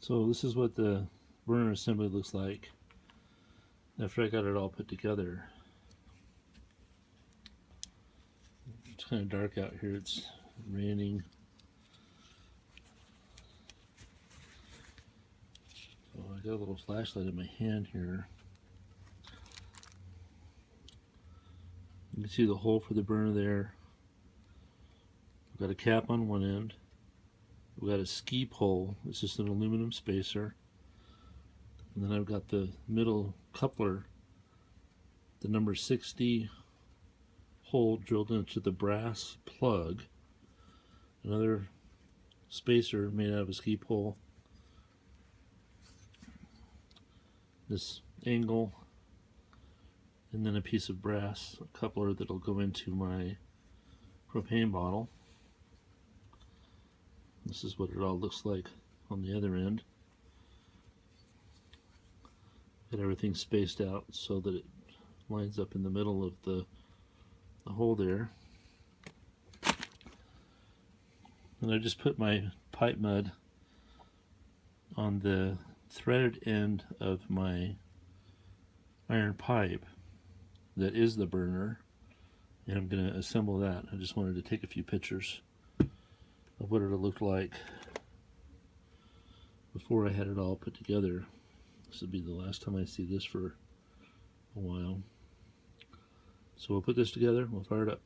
So this is what the burner assembly looks like after I got it all put together. It's kind of dark out here, it's raining. So I got a little flashlight in my hand here. You can see the hole for the burner there. I've got a cap on one end. We've got a ski pole. It's just an aluminum spacer. And then I've got the middle coupler, the number 60 hole drilled into the brass plug. Another spacer made out of a ski pole. This angle, and then a piece of brass coupler that'll go into my propane bottle. This is what it all looks like on the other end. Get everything spaced out so that it lines up in the middle of the hole there. And I just put my pipe mud on the threaded end of my iron pipe that is the burner, and I'm going to assemble that. I just wanted to take a few pictures of what it looked like before I had it all put together. This will be the last time I see this for a while. So we'll put this together, we'll fire it up.